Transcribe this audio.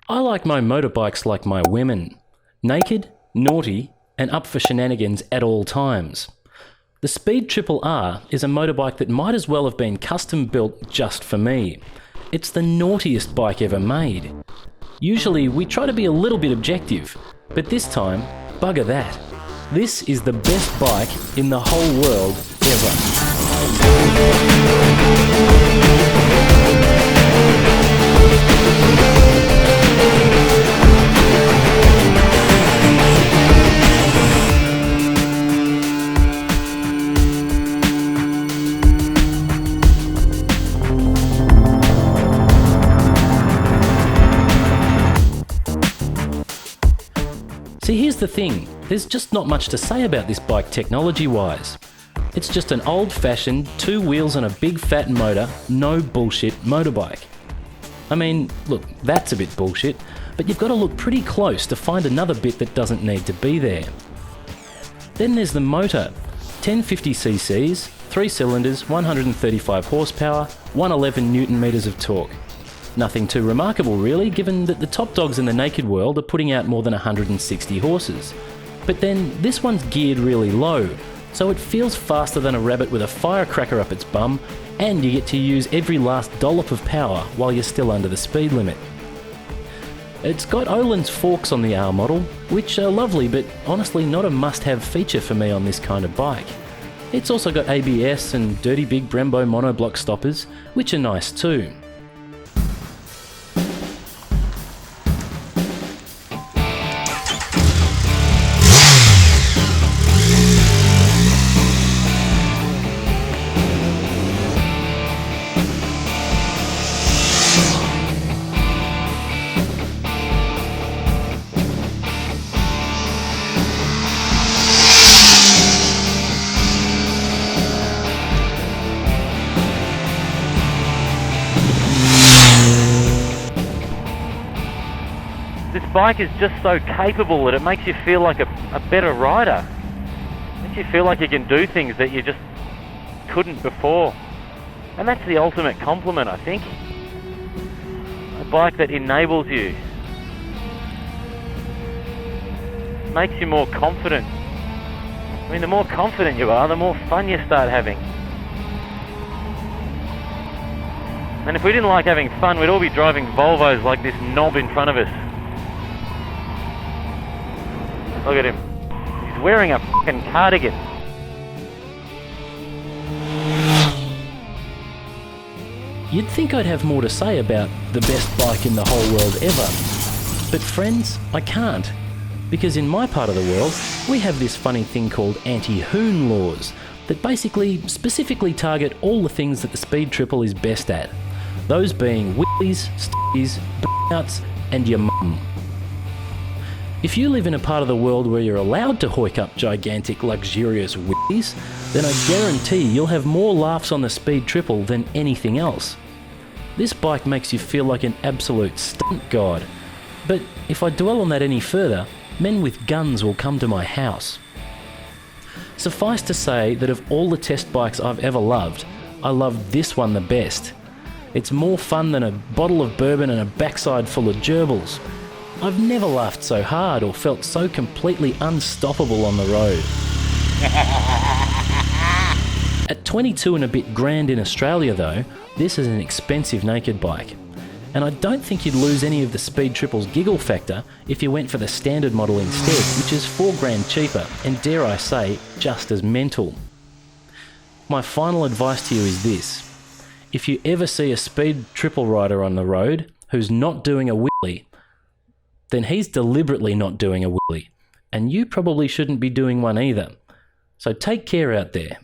I like my motorbikes like my women. Naked, naughty, and up for shenanigans at all times. The Speed Triple R is a motorbike that might as well have been custom built just for me. It's the naughtiest bike ever made. Usually we try to be a little bit objective, but this time, bugger that. This is the best bike in the whole world ever. See, here's the thing, there's just not much to say about this bike technology-wise. It's just an old-fashioned, 2 wheels and a big fat motor, no bullshit motorbike. I mean, look, that's a bit bullshit, but you've got to look pretty close to find another bit that doesn't need to be there. Then there's the motor, 1050cc's, 3 cylinders, 135 horsepower, 111 newton meters of torque. Nothing too remarkable really, given that the top dogs in the naked world are putting out more than 160 horses. But then this one's geared really low, so it feels faster than a rabbit with a firecracker up its bum, and you get to use every last dollop of power while you're still under the speed limit. It's got Öhlins forks on the R model, which are lovely but honestly not a must-have feature for me on this kind of bike. It's also got ABS and dirty big Brembo monoblock stoppers, which are nice too. This bike is just so capable that it makes you feel like a better rider. It makes you feel like you can do things that you just couldn't before. And that's the ultimate compliment, I think. A bike that enables you. Makes you more confident. I mean, the more confident you are, the more fun you start having. And if we didn't like having fun, we'd all be driving Volvos like this knob in front of us. Look at him. He's wearing a fucking cardigan. You'd think I'd have more to say about the best bike in the whole world ever. But friends, I can't. Because in my part of the world, we have this funny thing called anti-hoon laws that basically specifically target all the things that the Speed Triple is best at. Those being wheelies, stickies, burnouts, and your mum. If you live in a part of the world where you're allowed to hoik up gigantic, luxurious wheelies, then I guarantee you'll have more laughs on the Speed Triple than anything else. This bike makes you feel like an absolute stunt god. But if I dwell on that any further, men with guns will come to my house. Suffice to say that of all the test bikes I've ever loved, I love this one the best. It's more fun than a bottle of bourbon and a backside full of gerbils. I've never laughed so hard or felt so completely unstoppable on the road. At 22 and a bit grand in Australia though, this is an expensive naked bike. And I don't think you'd lose any of the Speed Triple's giggle factor if you went for the standard model instead, which is $4 grand cheaper and, dare I say, just as mental. My final advice to you is this. If you ever see a Speed Triple rider on the road who's not doing a wheelie, then he's deliberately not doing a wheelie, and you probably shouldn't be doing one either. So take care out there.